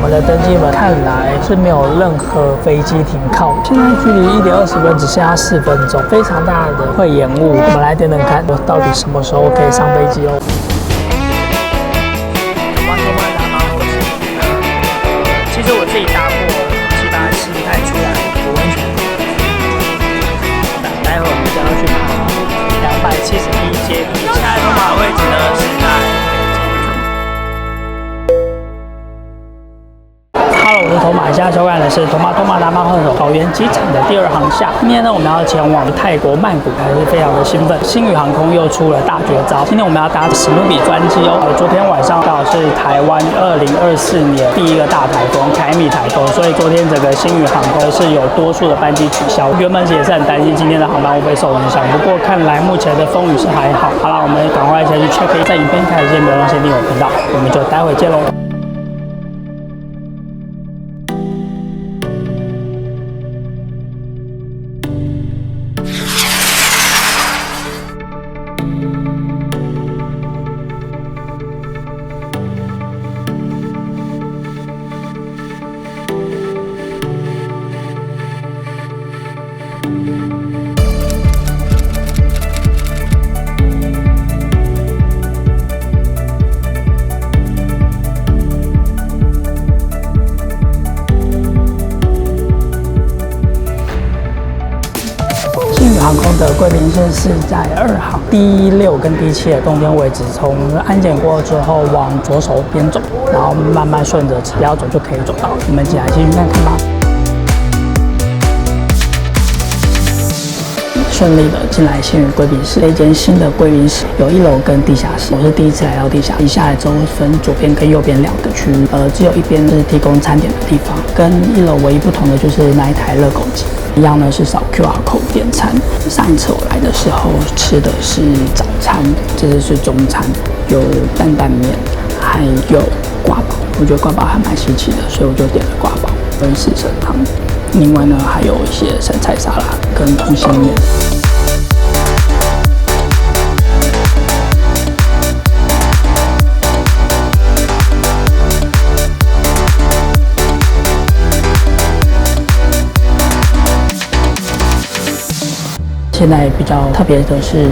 们的登机门看来是没有任何飞机停靠，现在距离1点20分只剩下4分钟，非常大的会延误。我们来等等看，我到底什么时候可以上飞机哦？其实我自己搭过，基本上吃不太出来有温泉。待会我们就要去爬271阶梯，现在通马的位置呢是在。我是托马，现在收看的是托马达马赫桃园机场的第2航厦。今天呢，我们要前往泰国曼谷，还是非常的兴奋。星宇航空又出了大绝招，今天我们要搭史努比专机哦。昨天晚上刚好是台湾2024年第1个大台风凯米台风，所以昨天整个星宇航空是有多数的班机取消。原本也是很担心今天的航班会不会受影响，不过看来目前的风雨是还好。好了，我们赶快先去 check in。在影片开始前，别忘了先订阅我频道，我们就待会见喽。航空的贵宾室是在2航第6跟第7的中间位置，从安检过之后往左手边走，然后慢慢顺着只要走就可以走到。我们一起来进去看看吧。顺利的进来星宇贵宾室，这间新的贵宾室有1楼跟地下室，我是第一次来到地下。一下来之后分左边跟右边2个区域，只有一边是提供餐点的地方，跟1楼唯一不同的就是那一台热狗机。一样呢是扫 QR code 点餐。上一次我来的时候吃的是早餐，这次是中餐，有担担面，还有挂包。我觉得挂包还蛮稀奇的，所以我就点了挂包跟4神汤。另外呢还有一些生菜沙拉跟通心面。现在比较特别的是，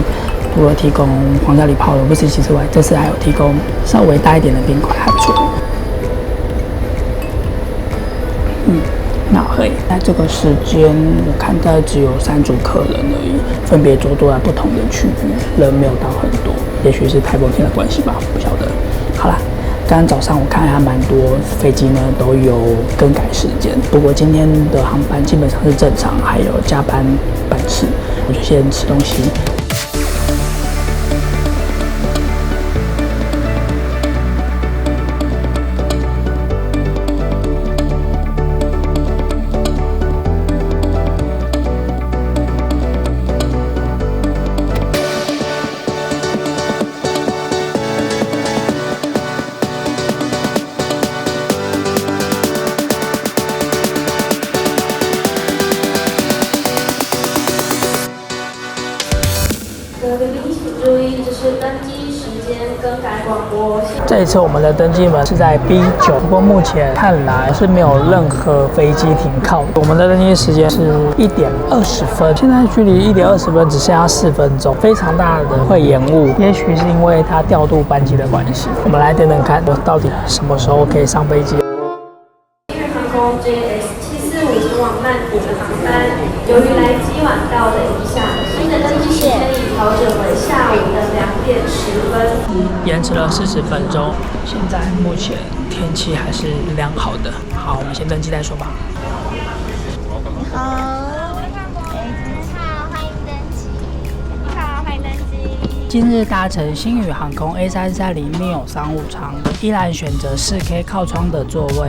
除了提供黄咖喱泡的威士忌之外，这次还有提供稍微大一点的冰块，还不错。那而已。在这个时间，我看大概只有3组客人而已，分别坐在不同的区域，人没有到很多，也许是台风天的关系吧，不晓得。好啦。刚刚早上我看还蛮多飞机呢都有更改时间，不过今天的航班基本上是正常，还有加班班次。我就先吃东西。注意，就是登机时间更改广播。这一次我们的登机门是在 B9，不过目前看来是没有任何飞机停靠。我们的登机时间是1点20分，现在距离1点20分只剩下4分钟，非常大的会延误，也许是因为它调度班机的关系。我们来等等看，我到底什么时候可以上飞机。星宇航空 JS745前往曼谷的航班，由于来机晚到的影响，新的登机时间已调整为下午的2点10分，延迟了40分钟。现在目前天气还是良好的。好，我们先登机再说吧。你好，欢迎登机。你好，欢迎登机。今日搭乘星宇航空 A330neo 商务舱，依然选择4K 靠窗的座位。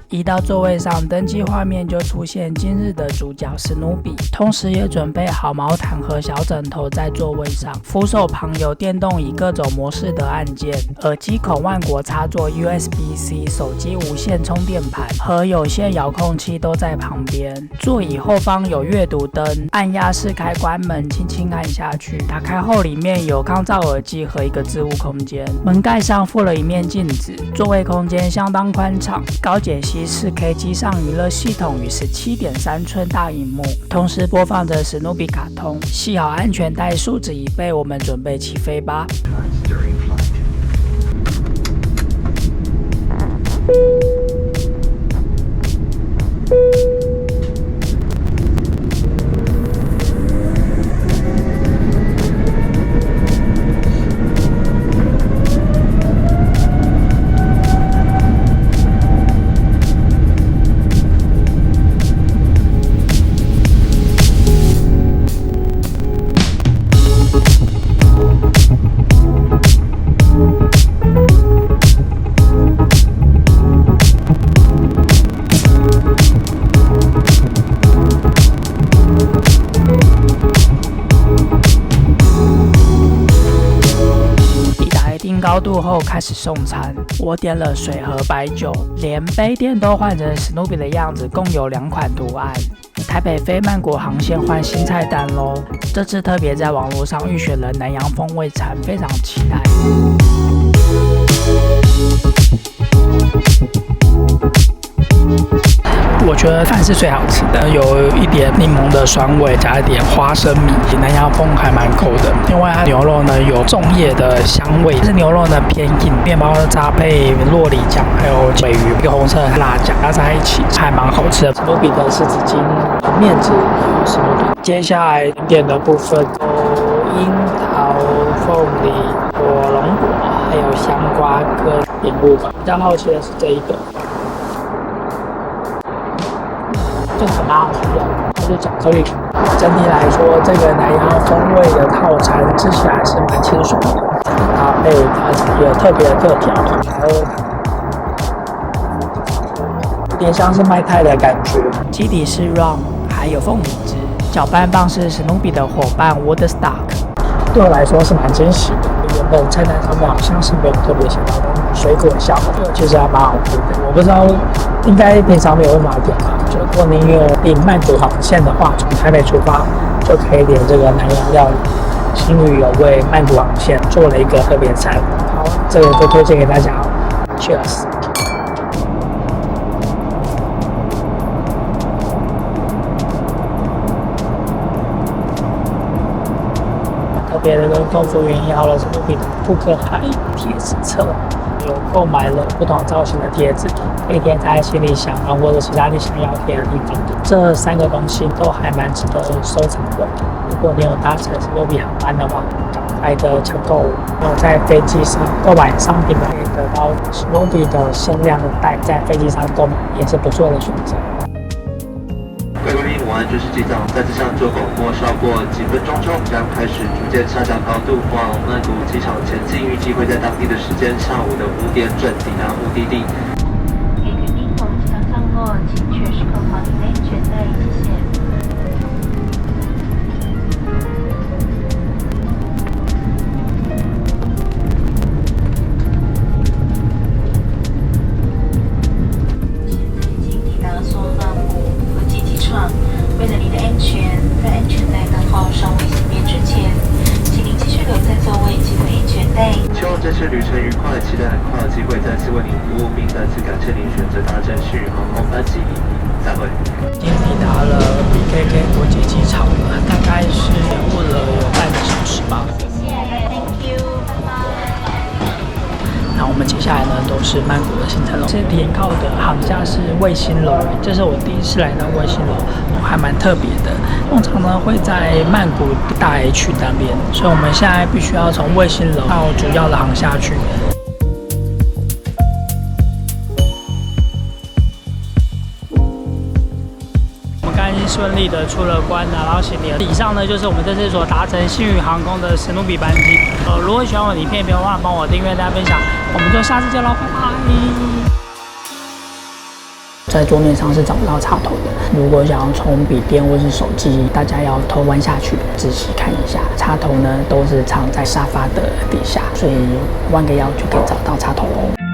一到座位上，登机画面就出现今日的主角史努比，同时也准备好毛毯和小枕头在座位上。扶手旁有电动椅各种模式的按键，耳机孔万国插座 USB-C， 手机无线充电盘和有线遥控器都在旁边。座椅后方有阅读灯，按压式开关门，轻轻按下去，打开后里面有抗噪耳机和一个置物空间。门盖上附了一面镜子，座位空间相当宽敞，高解析 4K 机上娱乐系统与17.3寸大萤幕，同时播放着史努比卡通。系好安全带，束子已备，我们准备起飞吧。高度后开始送餐，我点了水和白酒，连杯垫都换成史努比的样子，共有2款图案。台北飞曼谷航线换新菜单咯，这次特别在网络上预选了南洋风味餐，非常期待。我觉得饭是最好吃的，有一点柠檬的酸味，加一点花生米，南洋风还蛮够的。另外，它牛肉呢有粽叶的香味，但是牛肉呢偏硬，面包搭配酪梨酱，还有鲱鱼，一个红色的辣酱加在一起，还蛮好吃的。史努比的湿纸巾、面纸还有史努比。接下来甜点的部分有樱桃、凤梨、火龙果，还有香瓜跟莲雾吧。比较好奇的是这一个。这个蛮好吃的，它是巧克力。整体来说，这个南洋风味的套餐吃起来是蛮清爽的，搭配它有特别的特调，还有点像是麦泰的感觉。基底是 rum， 还有凤梨汁。搅拌棒是史努比的伙伴 Woodstock， 对我来说是蛮惊喜的。原本菜单上面好像是没有特别想到的水果项目，其实还蛮好吃的。我不知道，应该平常没有办法点吧？如果您有订曼谷航线的话，从台北出发就可以点这个南洋料理。新旅游为曼谷航线做了一个特别餐，好，这个就推荐给大家。Cheers！特别的跟空服员要了史努比的扑克牌贴纸册，有购买了不同造型的贴纸，可以贴在行李箱啊，或者其他你想要贴的地方。这3个东西都还蛮值得收藏的。如果你有搭乘史努比航班的话，赶快的抢购。然后在飞机上购买商品可以得到史努比的限量的袋，在飞机上购买也是不错的选择。各位贵宾午安，这是机长在机上做广播，稍过几分钟之后将开始逐渐下降高度，往曼谷机场前进，预计会在当地的时间下午的5点准抵达目的地。给贵宾从机场降落，请确实扣好您的安全带，谢谢。为了你的安全，在安全带灯号尚未熄灭之前，请您继续留在座位系回安全带。希望这次旅程愉快，期待很快有机会再次为您服务，并再次感谢您选择搭乘新宇航空班机。再会。已经抵达了 BKK 国际机场了，大概是延误了有半个小时吧。谢谢 ，Thank you， 拜拜。那我们接下来呢都是曼谷的行程了。这停靠的航厦是卫星楼，这是我第一次来到卫星楼，还蛮特别的。通常呢会在曼谷大 H 那边，所以我们现在必须要从卫星楼到主要的航厦去。顺利的出了关，拿到行李了。以上呢就是我们这次所搭乘新宇航空的史努比班机。如果喜欢我的影片，别忘了帮我订阅、大家分享。我们就下次见喽，拜拜。在桌面上是找不到插头的。如果想要充笔电或是手机，大家要头弯下去，仔细看一下，插头呢都是藏在沙发的底下，所以弯个腰就可以找到插头哦。